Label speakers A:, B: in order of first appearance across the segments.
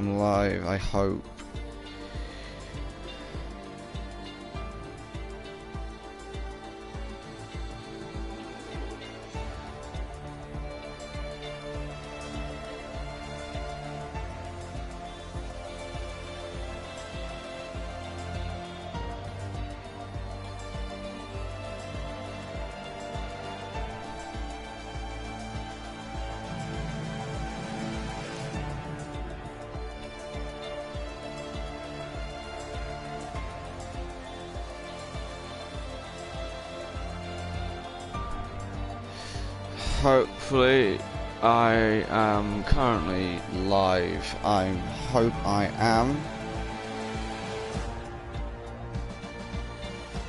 A: am live, I hope. Hopefully, I am currently live. I hope I am.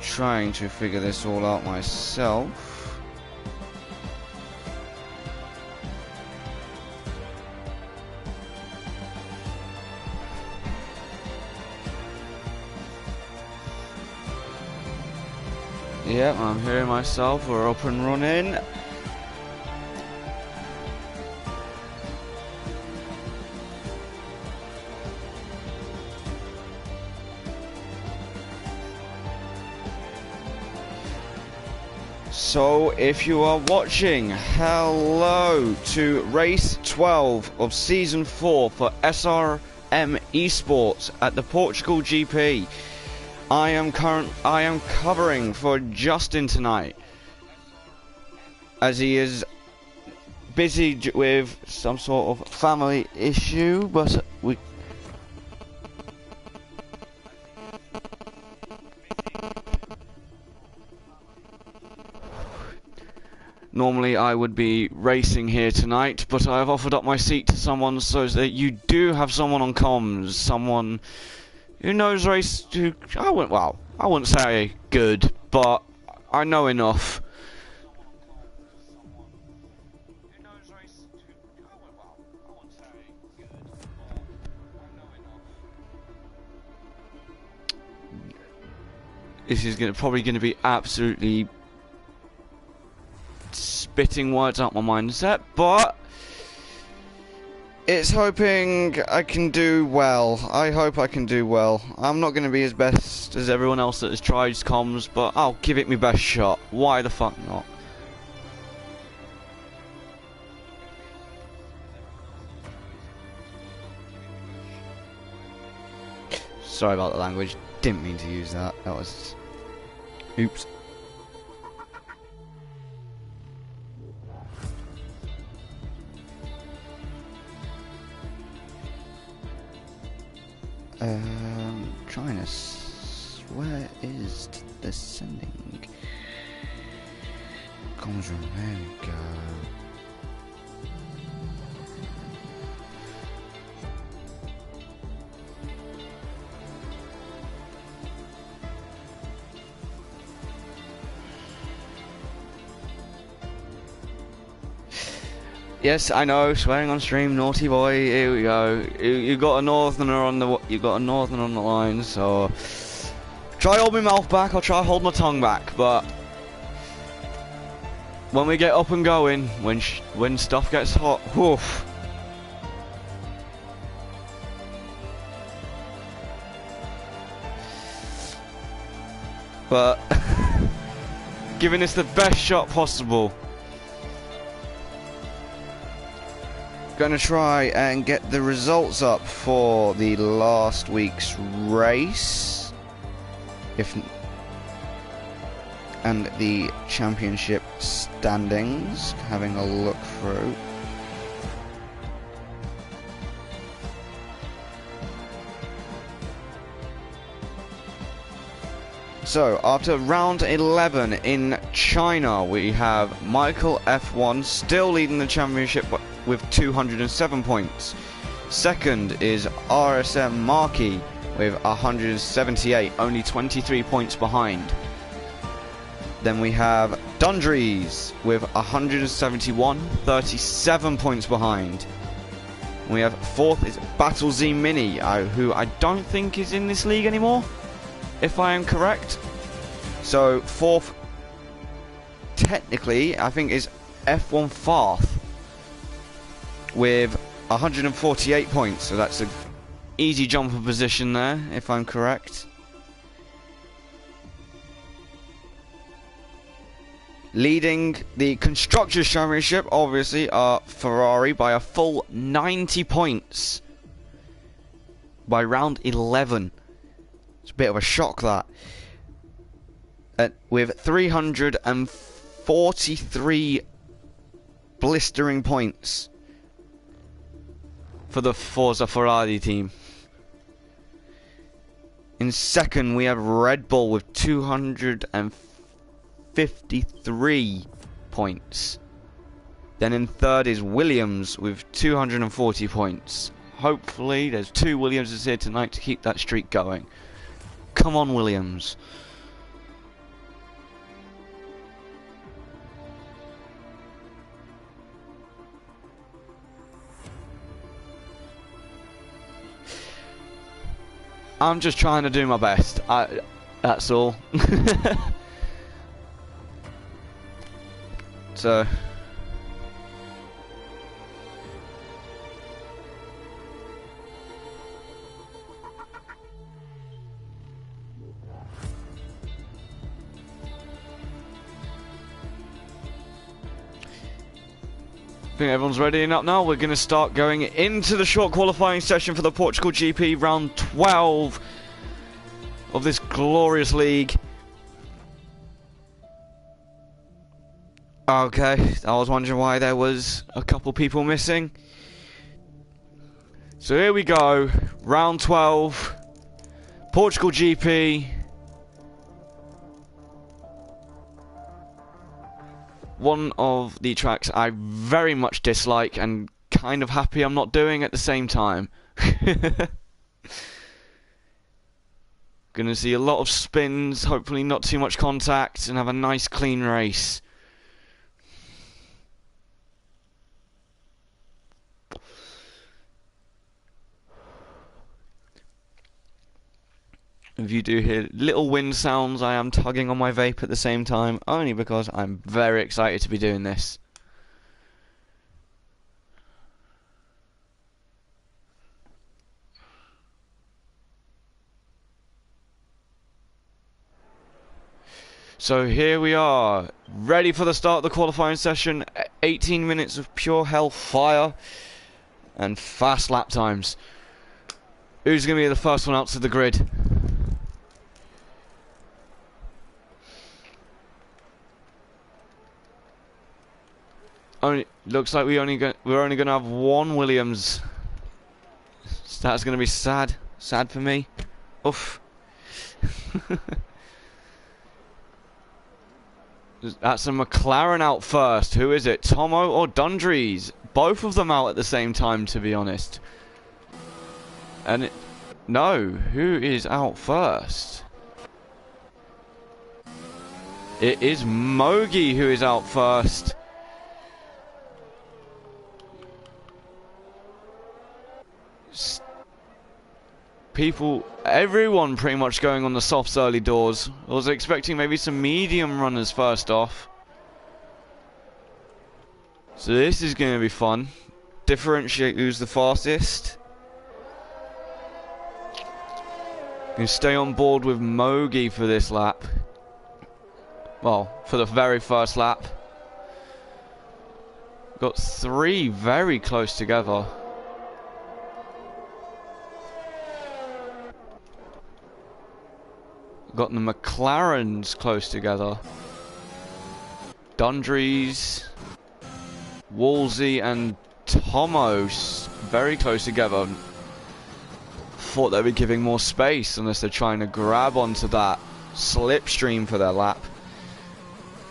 A: Trying to figure this all out myself. Yep, I'm hearing myself. We're up and running. So, if you are watching, hello to race 12 of season 4 for SRM ESPORTS at the Portugal GP. I am covering for Justin tonight, as he is busy with some sort of family issue, but we. Normally I would be racing here tonight, but I've offered up my seat to someone so that you do have someone on comms, someone who knows race, I wouldn't say good, but I know enough. This is probably going to be absolutely spitting words out my mindset, but it's hoping I can do well. I hope I can do well. I'm not going to be as best as everyone else that has tried comms, but I'll give it my best shot. Why the fuck not? Sorry about the language. Didn't mean to use that. That was... oops. Trying to where is the sending? Comes from there we go. Yes, I know, swearing on stream, naughty boy. Here we go. You got a northerner on the line, so try hold my mouth back. I'll try hold my tongue back, but when we get up and going, when stuff gets hot, woof. But giving this the best shot possible. Gonna try and get the results up for the last week's race, and the championship standings. Having a look through. So after round 11 in China, we have Michael F1 still leading the championship with 207 points. Second is RSM Markey with 178, only 23 points behind. Then we have Dundrees with 171, 37 points behind. We have fourth is Battle Z Mini, who I don't think is in this league anymore, if I am correct. So fourth, technically, I think is F1 Farth with 148 points, so that's a easy jumper position there, if I'm correct. Leading the Constructors' Championship, obviously, are Ferrari by a full 90 points. By round 11. It's a bit of a shock, that. With 343 blistering points for the Forza Ferrari team. In second, we have Red Bull with 253 points. Then in third is Williams with 240 points. Hopefully, there's 2 Williamses here tonight to keep that streak going. Come on, Williams. I'm just trying to do my best. That's all. So I think everyone's ready up now. We're going to start going into the short qualifying session for the Portugal GP, round 12 of this glorious league. Okay, I was wondering why there was a couple people missing. So here we go, round 12, Portugal GP. One of the tracks I very much dislike and kind of happy I'm not doing at the same time. Gonna see a lot of spins, hopefully not too much contact, and have a nice clean race. If you do hear little wind sounds, I am tugging on my vape at the same time, only because I'm very excited to be doing this. So here we are, ready for the start of the qualifying session. 18 minutes of pure hellfire and fast lap times. Who's going to be the first one out to the grid? Looks like we're only going to have one Williams. That's going to be sad for me. Oof. That's a McLaren out first. Who is it? Tomo or Dundrees? Both of them out at the same time, to be honest. And no, who is out first? It is Mogi who is out first. Everyone pretty much going on the softs early doors. I was expecting maybe some medium runners first off. So this is going to be fun. Differentiate who's the fastest. You stay on board with Mogi for this lap. Well, for the very first lap. Got 3 very close together. Got the McLarens close together. Dundrees, Wolsey and Tomos very close together. Thought they'd be giving more space unless they're trying to grab onto that slipstream for their lap.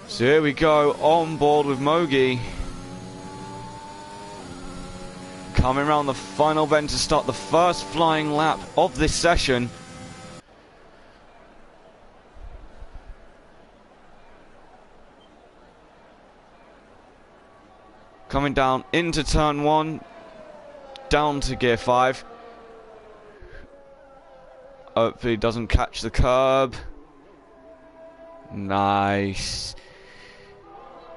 A: So here we go, on board with Mogi. Coming around the final bend to start the first flying lap of this session. Coming down into turn 1, down to gear 5. Hopefully doesn't catch the curb. Nice.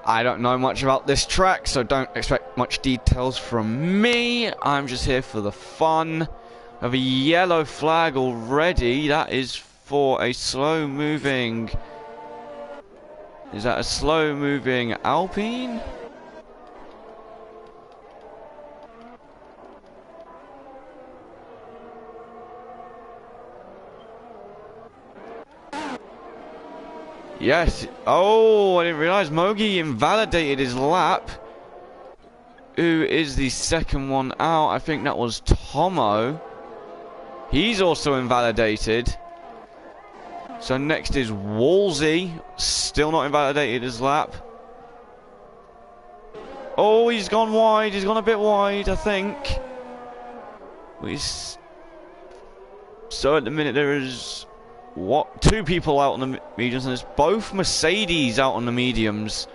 A: I don't know much about this track, so don't expect much details from me. I'm just here for the fun. Have a yellow flag already. That is for a slow moving. Is that a slow moving Alpine? Yes. Oh, I didn't realise Mogi invalidated his lap. Who is the second one out? I think that was Tomo. He's also invalidated. So next is Wolsey. Still not invalidated his lap. Oh, he's gone wide. He's gone a bit wide, I think. So at the minute there is... What? 2 people out on the mediums, and it's both Mercedes out on the mediums.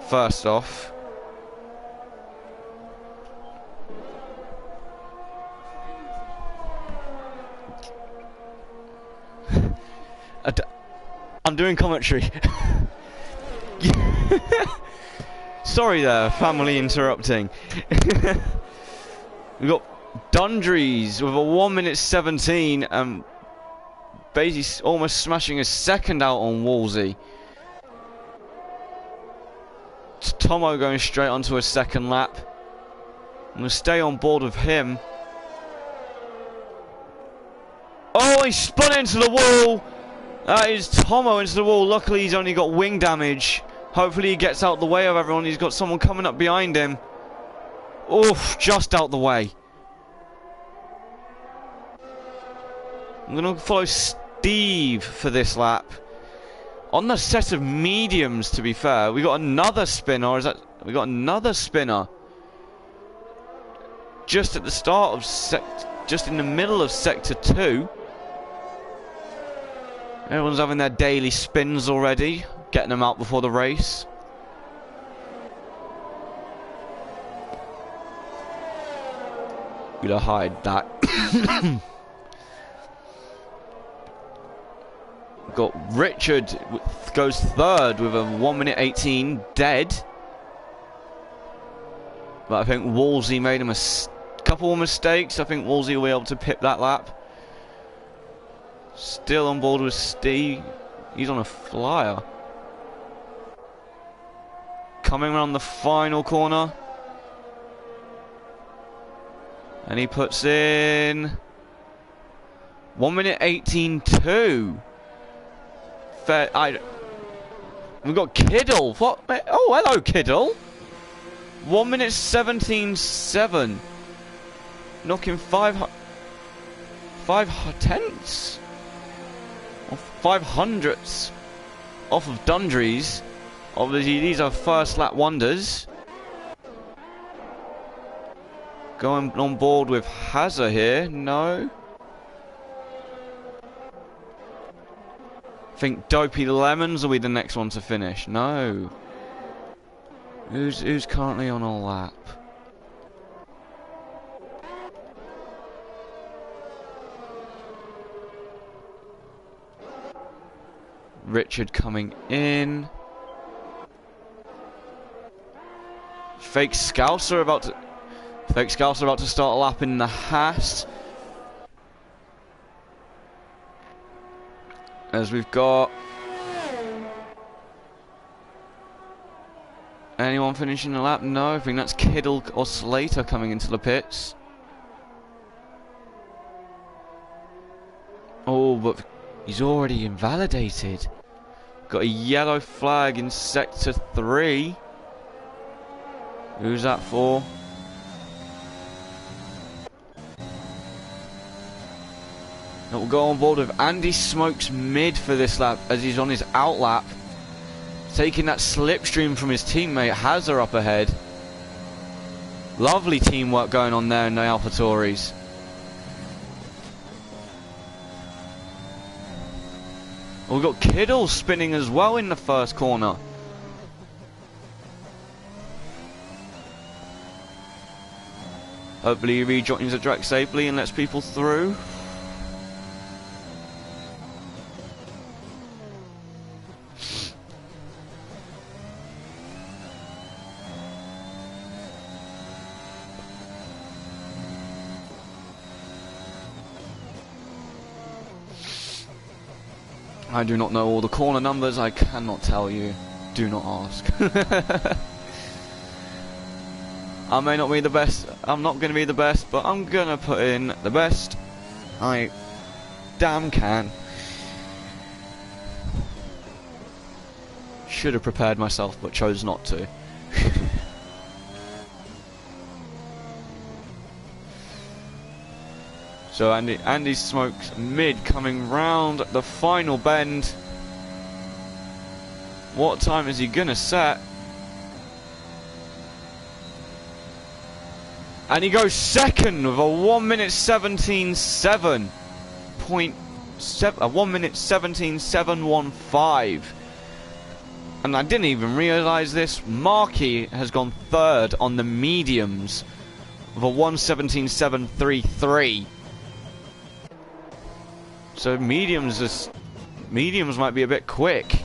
A: First off. I'm doing commentary. Sorry there, family interrupting. We've got Dundrees with a 1:17 and basically almost smashing a second out on Wolsey. Tomo going straight onto a second lap. I'm going to stay on board with him. Oh, he spun into the wall. That is Tomo into the wall. Luckily, he's only got wing damage. Hopefully, he gets out the way of everyone. He's got someone coming up behind him. Oof, just out the way. I'm going to follow Steve for this lap. On the set of mediums, to be fair, we got another spinner. Or is that... We got another spinner. Just at the start of just in the middle of sector 2. Everyone's having their daily spins already, getting them out before the race. Gonna hide that. Got Richard goes third with a 1:18 dead. But I think Wolsey made a couple of mistakes. I think Wolsey will be able to pip that lap. Still on board with Steve. He's on a flyer. Coming around the final corner. And he puts in 1:18.2. We've got Kiddle. What? Oh, hello, Kiddle. 1:17.7. Knocking 5 tenths. Or 500ths off of Dundrees. Obviously, these are first lap wonders. Going on board with Hazard here. No. I think Dopey Lemons will be the next one to finish. No. Who's currently on a lap? Richard coming in. Fake Scouser about to start a lap in the Haas. As we've got anyone finishing the lap? No, I think that's Kiddle or Slater coming into the pits. Oh, but he's already invalidated. Got a yellow flag in sector 3. Who's that for? That will go on board with Andy Smokes mid for this lap as he's on his out lap. Taking that slipstream from his teammate Hazard up ahead. Lovely teamwork going on there in the AlphaTauris. We've got Kiddle spinning as well in the first corner. Hopefully he rejoins the track safely and lets people through. I do not know all the corner numbers. I cannot tell you. Do not ask. I may not be the best. I'm not going to be the best, but I'm going to put in the best I damn can. Should have prepared myself, but chose not to. So Andy smokes mid, coming round the final bend. What time is he gonna set? And he goes second with a 1 minute 17.7. A 1 minute 17.715. And I didn't even realise this. Markey has gone third on the mediums with a 1:17.733. So mediums might be a bit quick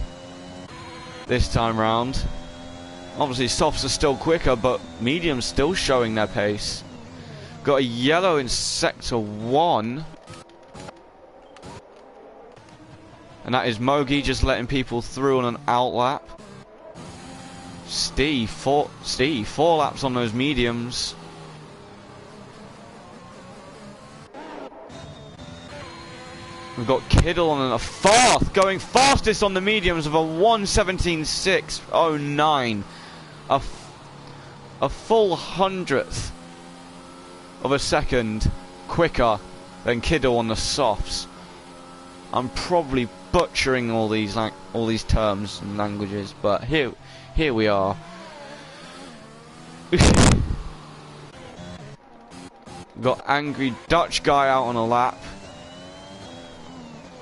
A: this time round. Obviously softs are still quicker, but mediums still showing their pace. Got a yellow in sector 1. And that is Mogi just letting people through on an out lap. Steve, four laps on those mediums. We've got Kiddle on a fourth, going fastest on the mediums of a 1:17.609. A full 100th of a second quicker than Kiddle on the softs. I'm probably butchering all these terms and languages, but here we are. Got angry Dutch guy out on a lap.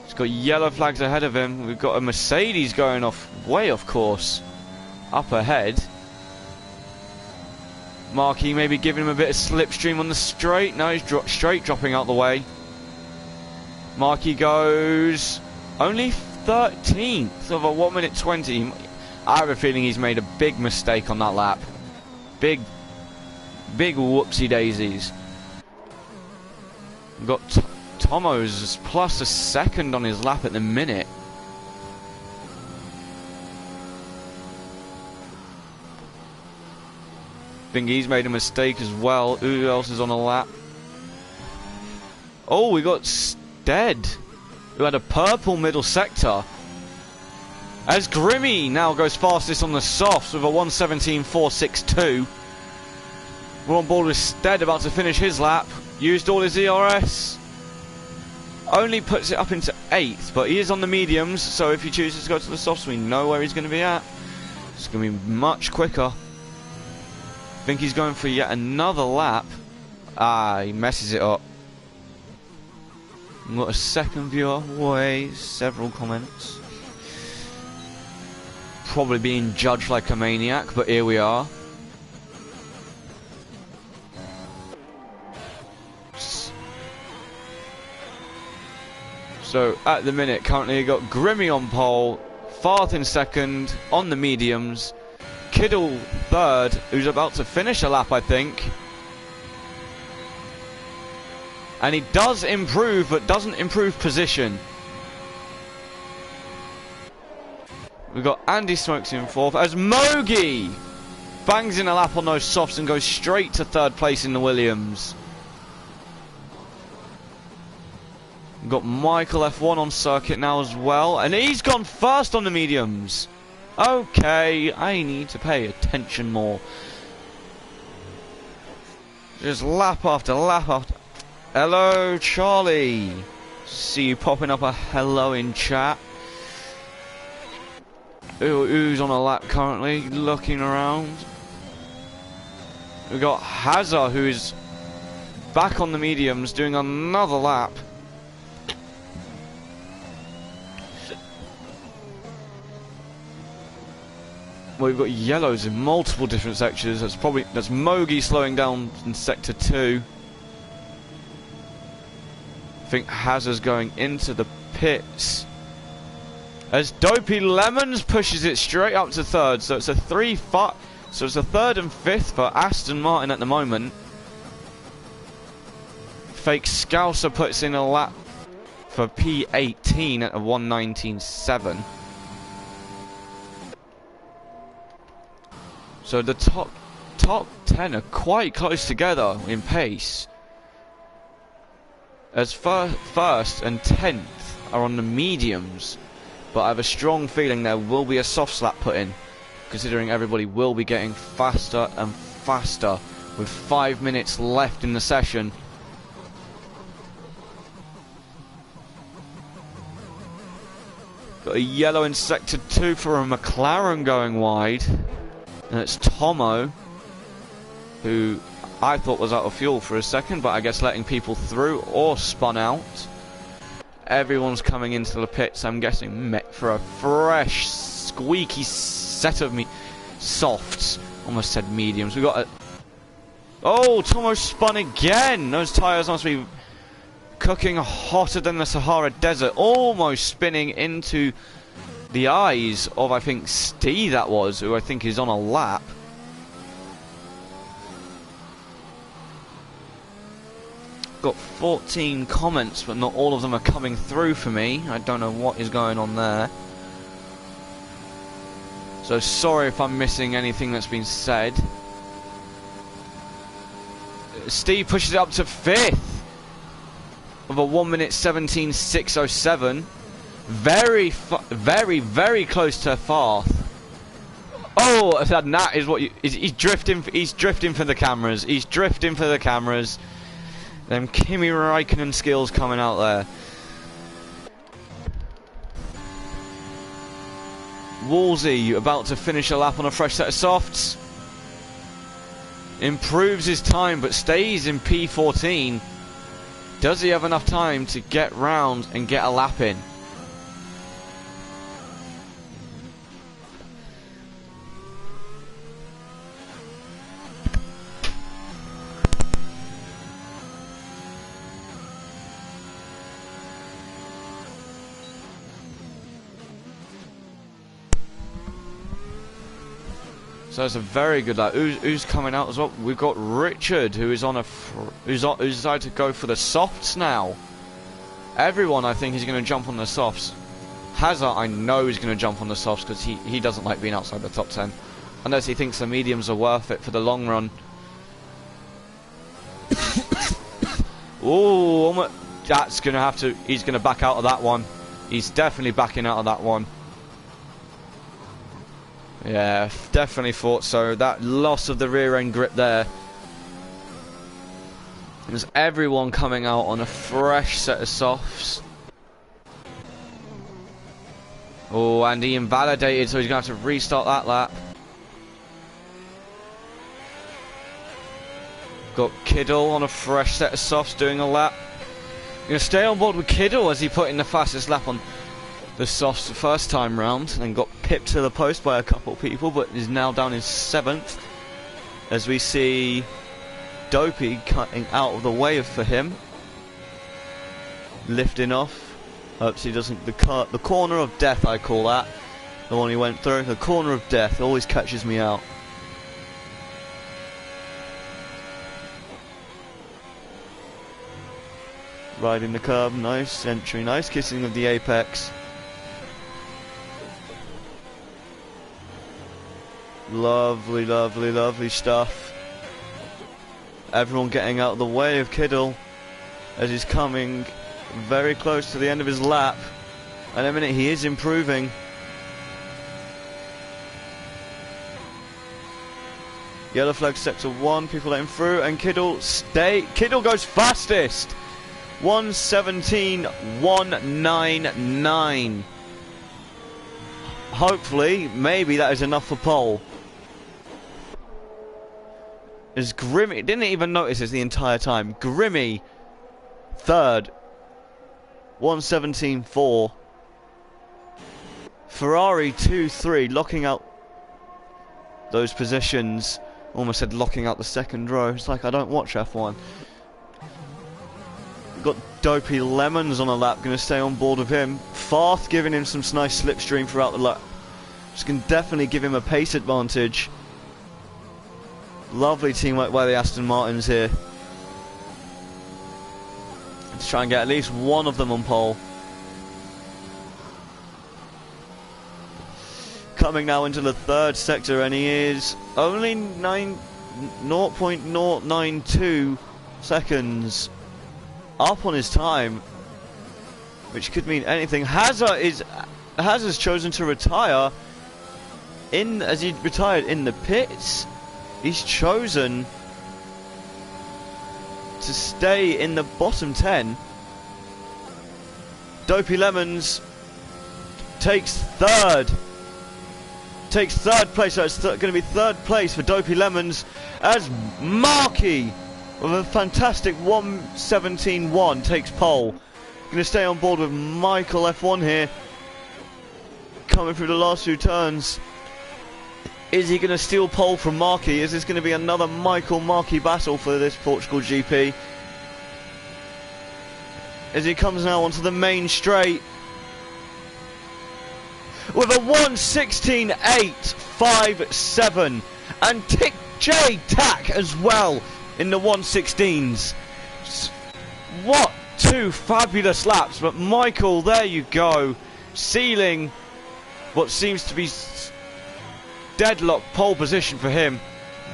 A: He's got yellow flags ahead of him. We've got a Mercedes going way off course up ahead. Markey maybe giving him a bit of slipstream on the straight. No, he's straight dropping out the way. Markey goes only 13th of a 1 minute 20. I have a feeling he's made a big mistake on that lap. Big whoopsie daisies. We've got Tomo's plus a second on his lap at the minute. Think he's made a mistake as well. Who else is on a lap? Oh, we got Stead, who had a purple middle sector. As Grimmy now goes fastest on the softs with a 1:17.462. We're on board with Stead, about to finish his lap. Used all his ERS. Only puts it up into 8th, but he is on the mediums, so if he chooses to go to the softs, we know where he's going to be at. It's going to be much quicker. I think he's going for yet another lap. Ah, he messes it up. We've got a second viewer away, several comments. Probably being judged like a maniac, but here we are. So at the minute, currently you got Grimmy on pole, Farth in second on the mediums, Kiddle third, who's about to finish a lap, I think. And he does improve, but doesn't improve position. We've got Andy Smokes in fourth, as Mogi bangs in a lap on those softs and goes straight to third place in the Williams. We've got Michael F1 on circuit now as well, and he's gone first on the mediums. Okay, I need to pay attention more. Just lap after lap after. Hello, Charlie. See you popping up a hello in chat. Who's on a lap currently? Looking around. We've got Hazard, who is back on the mediums, doing another lap. Well, we've got yellows in multiple different sectors. That's Mogi slowing down in sector 2. I think Hazard's going into the pits. As Dopey Lemons pushes it straight up to third, so it's a 3-5. So it's a third and fifth for Aston Martin at the moment. Fake Scouser puts in a lap for P18 at a 1:19.7. So the top 10 are quite close together in pace, as first and 10th are on the mediums, but I have a strong feeling there will be a soft slap put in, considering everybody will be getting faster and faster with 5 minutes left in the session. Got a yellow in sector 2 for a McLaren going wide, and it's Tomo, who I thought was out of fuel for a second, but I guess letting people through or spun out. Everyone's coming into the pits, I'm guessing, for a fresh, squeaky set of softs. Almost said mediums. We got a... Oh, Tomo spun again! Those tyres must be cooking hotter than the Sahara Desert. Almost spinning into the eyes of, I think, Steve that was, who I think is on a lap. Got 14 comments, but not all of them are coming through for me. I don't know what is going on there. So sorry if I'm missing anything that's been said. Steve pushes it up to 5th of a 1:17.607. Very, very close to 4th. Oh, that is what he's drifting. He's drifting for the cameras. He's drifting for the cameras. Them Kimi Raikkonen skills coming out there. Wolsey about to finish a lap on a fresh set of softs. Improves his time but stays in P14. Does he have enough time to get round and get a lap in? So it's a very good lap. Who's coming out as well? We've got Richard, who is on a who's decided to go for the softs now. Everyone, I think, is going to jump on the softs. Hazard, I know, is going to jump on the softs because he doesn't like being outside the top 10, unless he thinks the mediums are worth it for the long run. Oh, that's going to have to. He's going to back out of that one. He's definitely backing out of that one. Yeah, definitely thought so. That loss of the rear end grip there. There's everyone coming out on a fresh set of softs. Oh, and he invalidated, so he's going to have to restart that lap. Got Kiddle on a fresh set of softs doing a lap. Going to stay on board with Kiddle as he put in the fastest lap on the softs the first time round, and got pipped to the post by a couple of people, but is now down in 7th as we see Dopey cutting out of the way for him, lifting off. Hopes he doesn't. The corner of death, I call that, the one he went through. The corner of death always catches me out. Riding the curb, nice entry, nice kissing of the apex. Lovely, lovely, lovely stuff. Everyone getting out of the way of Kiddle as he's coming very close to the end of his lap. And in a minute, he is improving. Yellow flag sector 1, people letting through, and Kiddle goes fastest. 1:17.199. Hopefully, maybe that is enough for pole. As Grimmy didn't even notice this the entire time. Grimmy third, 1:17.4. Ferrari 2-3, locking out those positions. Almost said locking out the second row. It's like I don't watch F1. Got Dopey Lemons on a lap, going to stay on board with him. Farth giving him some nice slipstream throughout the lap. Just can definitely give him a pace advantage. Lovely teamwork by the Aston Martins here. to try and get at least one of them on pole. Coming now into the third sector, and he is only 0.092 seconds up on his time, which could mean anything. Hazard's chosen to retire as he retired in the pits. He's chosen to stay in the bottom 10. Dopey Lemons takes third place, so it's going to be third place for Dopey Lemons, as Markey with a fantastic 1:17.1 takes pole. Going to stay on board with Michael F1 here, coming through the last few turns. Is he going to steal pole from Markey? Is this going to be another Michael Markey battle for this Portugal GP? As he comes now onto the main straight with a 1:16.857, and Tick J Tack as well in the 1:16s. What two fabulous laps, but Michael, there you go, sealing what seems to be deadlock pole position for him.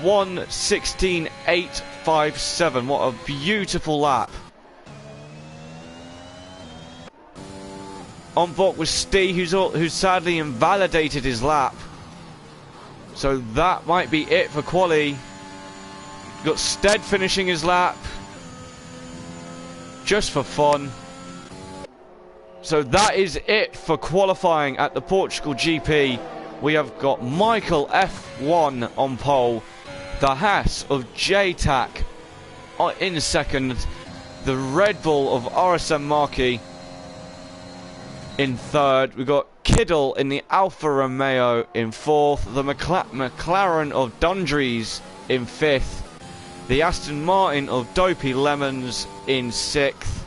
A: 1:16.857. What a beautiful lap. On board with Stee, who's sadly invalidated his lap. So that might be it for quali. Got Stead finishing his lap just for fun. So that is it for qualifying at the Portugal GP. We have got Michael F1 on pole, the Haas of JTAC in second, the Red Bull of RSM Markey in third. We've got Kiddle in the Alfa Romeo in fourth, the McLaren of Dundrees in fifth, the Aston Martin of Dopey Lemons in sixth,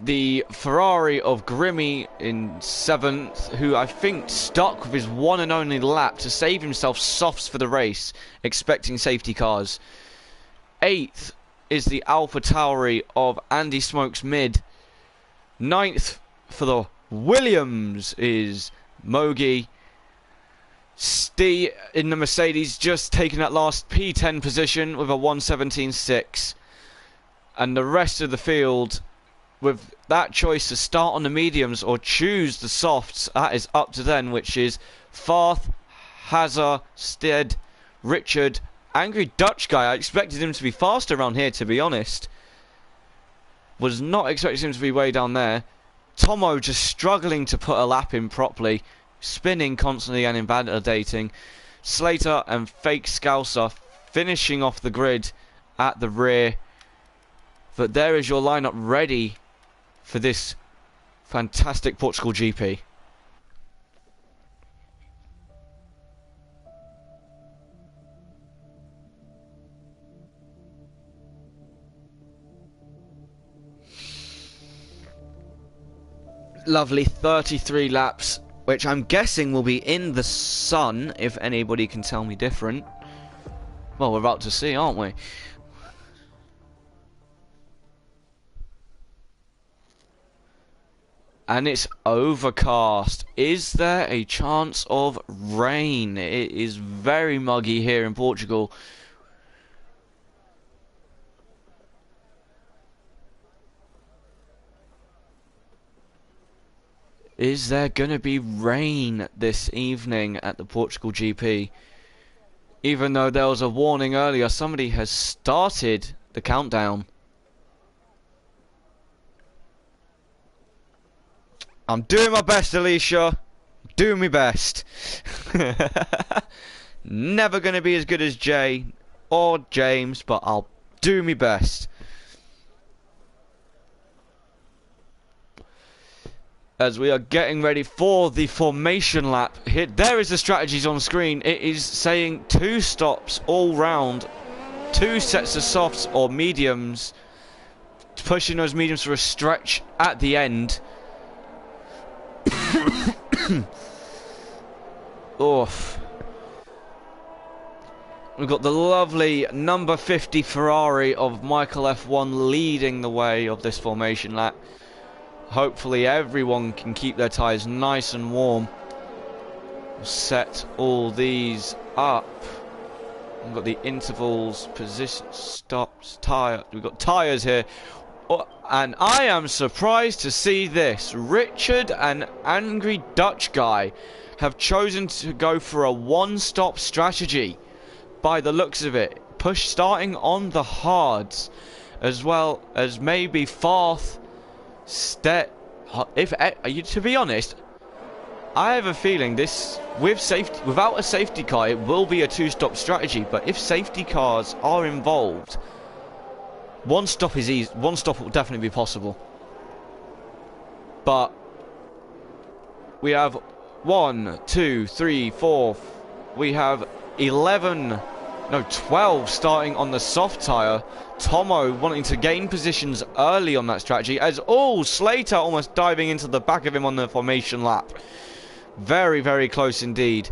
A: the Ferrari of Grimmy in seventh, who I think stuck with his one and only lap to save himself softs for the race, expecting safety cars. Eighth is the Alpha Tauri of Andy Smokes Mid. Ninth for the Williams is Mogi. Stee in the Mercedes just taking that last P10 position with a 1:17.6. And the rest of the field, with that choice to start on the mediums or choose the softs, that is up to them, which is Farth, Hazard, Stead, Richard, Angry Dutch Guy. I expected him to be faster around here, to be honest. Was not expecting him to be way down there. Tomo just struggling to put a lap in properly, spinning constantly and invalidating. Slater and Fake Scouser finishing off the grid at the rear. But there is your lineup ready for this fantastic Portugal GP. Lovely 33 laps, which I'm guessing will be in the sun, if anybody can tell me different. Well, we're about to see, aren't we? And it's overcast. Is there a chance of rain? It is very muggy here in Portugal. Is there going to be rain this evening at the Portugal GP? Even though there was a warning earlier, somebody has started the countdown. I'm doing my best, Alicia. Doing my best. Never going to be as good as Jay or James, but I'll do my best. As we are getting ready for the formation lap. Here, there is the strategies on screen. It is saying 2 stops all round, 2 sets of softs or mediums, pushing those mediums for a stretch at the end. Oof. We've got the lovely number 50 Ferrari of Michael F1 leading the way of this formation lap. Hopefully everyone can keep their tyres nice and warm. We'll set all these up. We've got the intervals, position, stops, tyre. We've got tyres here. Oh, and I am surprised to see this. Richard and Angry Dutch Guy have chosen to go for a one-stop strategy. By the looks of it, starting on the hards, as well as maybe fourth step. To be honest, I have a feeling this without a safety car, it will be a two-stop strategy. But if safety cars are involved, one stop is easy. One stop will definitely be possible. But we have 1, 2, 3, 4. We have 12 starting on the soft tyre. Tomo wanting to gain positions early on that strategy, as Slater almost diving into the back of him on the formation lap. Very, very close indeed.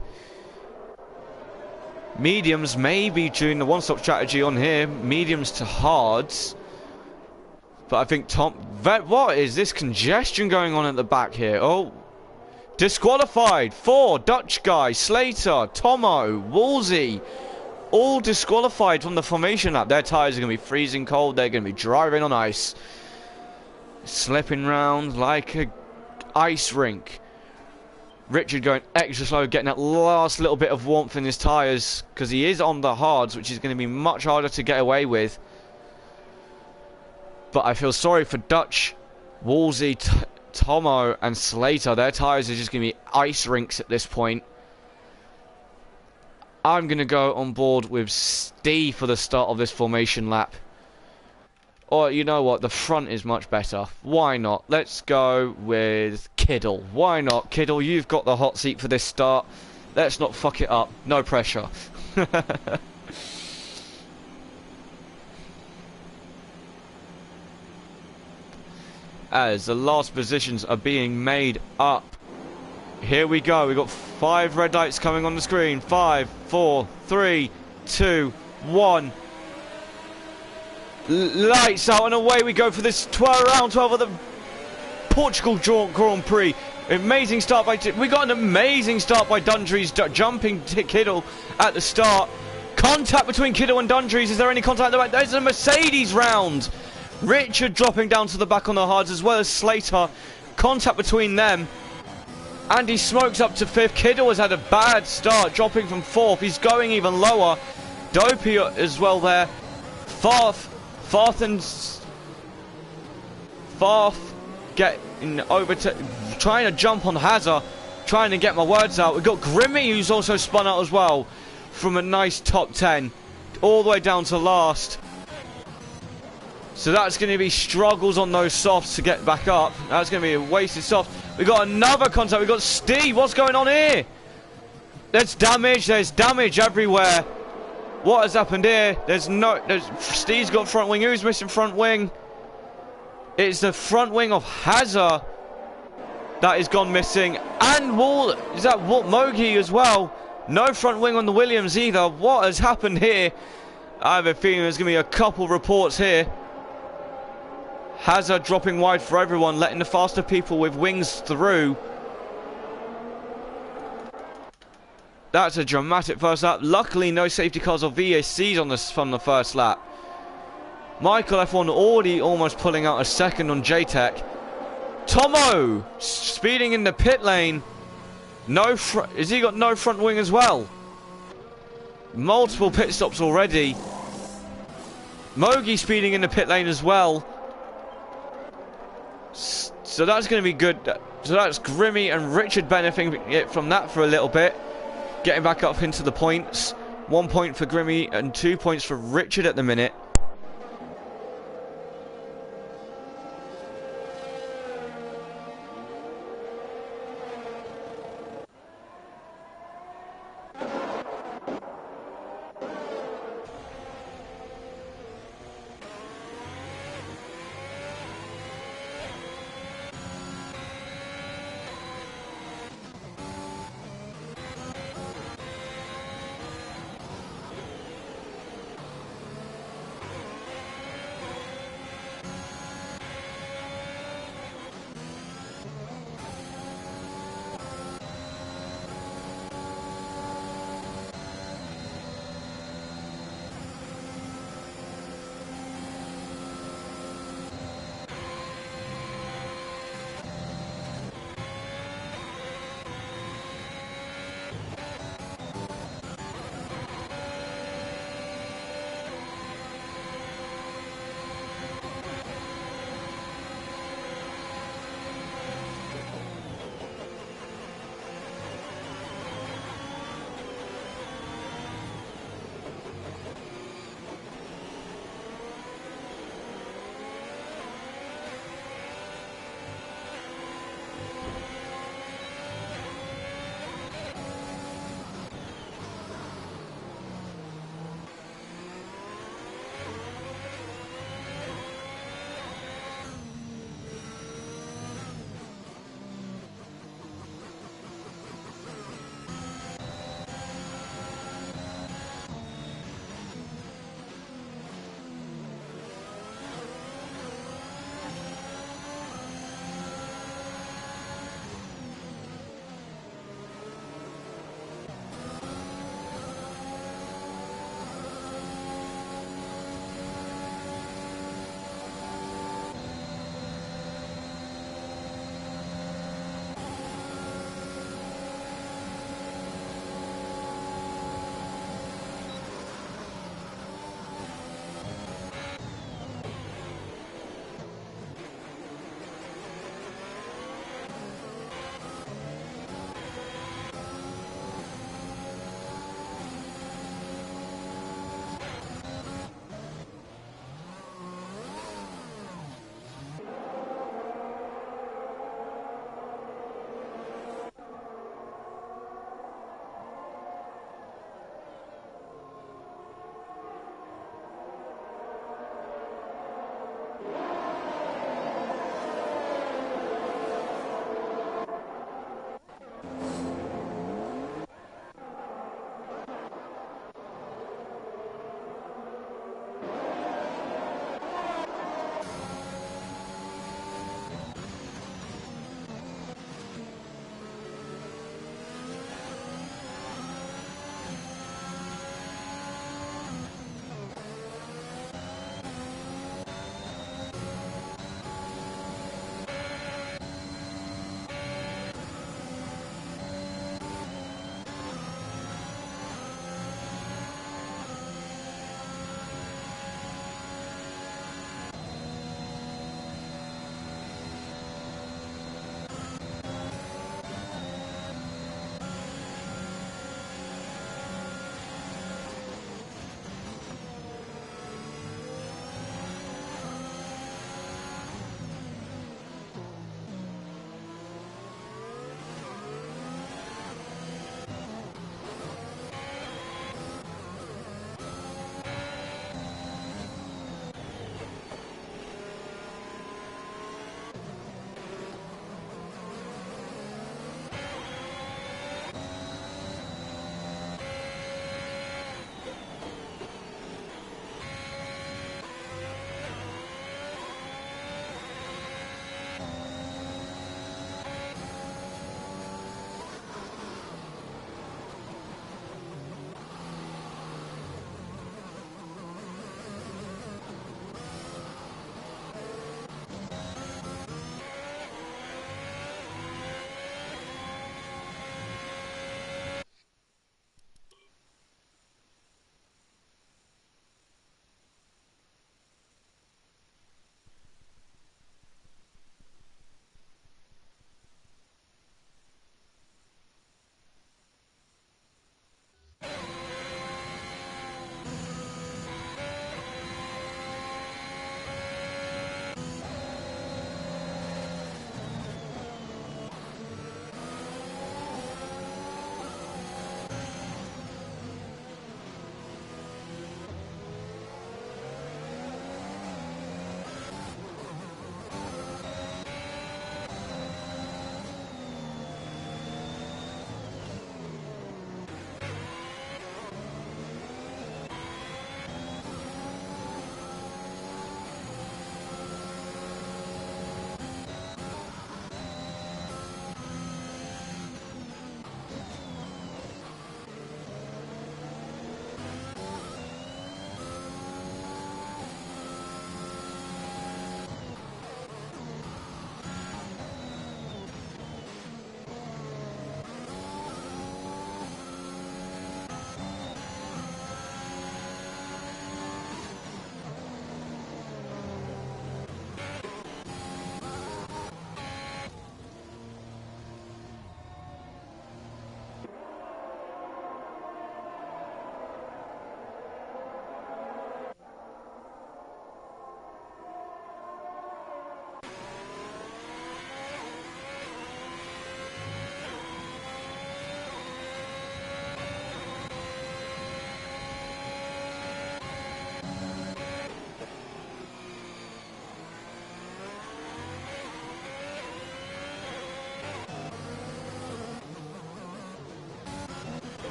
A: Mediums maybe doing the one-stop strategy on here. Mediums to hards. But I think what is this congestion going on at the back here? Oh, disqualified. 4, Dutch Guy, Slater, Tomo, Woolsey. All disqualified from the formation lap. Their tyres are going to be freezing cold. They're going to be driving on ice. Slipping round like a ice rink. Richard going extra slow, getting that last little bit of warmth in his tyres, because he is on the hards, which is going to be much harder to get away with. But I feel sorry for Dutch, Woolsey, Tomo and Slater. Their tyres are just going to be ice rinks at this point. I'm going to go on board with Steve for the start of this formation lap. Or, you know what, the front is much better. Why not? Let's go with Kiddle. Why not? Kiddle, you've got the hot seat for this start. Let's not fuck it up. No pressure. As the last positions are being made up. Here we go. We've got 5 red lights coming on the screen. 5, 4, 3, 2, 1. Lights out and away we go for this round 12 of the Portugal Grand Prix. Amazing start by... We got an amazing start by Dundrees, jumping to Kiddle at the start. Contact between Kiddle and Dundrees. Is there any contact at the back? There's a Mercedes round. Richard dropping down to the back on the hards, as well as Slater. Contact between them. Andy Smokes up to 5th. Kiddle has had a bad start, dropping from 4th. He's going even lower. Dopey as well there. Farth getting over to... Trying to jump on Hazard. Trying to get my words out. We've got Grimmy, who's also spun out as well. From a nice top 10. All the way down to last. So that's going to be struggles on those softs to get back up. That's going to be a wasted soft. We've got another contact. We've got Steve. What's going on here? There's damage. There's damage everywhere. What has happened here? Steve's got front wing. Who's missing front wing? It's the front wing of Hazard that has gone missing. And is that Mogi as well? No front wing on the Williams either. What has happened here? I have a feeling there's going to be a couple reports here. Hazard dropping wide for everyone, letting the faster people with wings through. That's a dramatic first lap. Luckily, no safety cars or VACs from the first lap. Michael F1 already almost pulling out a second on JTech. Tomo speeding in the pit lane. Has he got no front wing as well? Multiple pit stops already. Mogi speeding in the pit lane as well. So that's going to be good. So that's Grimmy and Richard benefiting from that for a little bit. Getting back up into the points. 1 point for Grimmy and 2 points for Richard at the minute.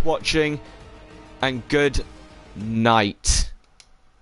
A: watching, and good night.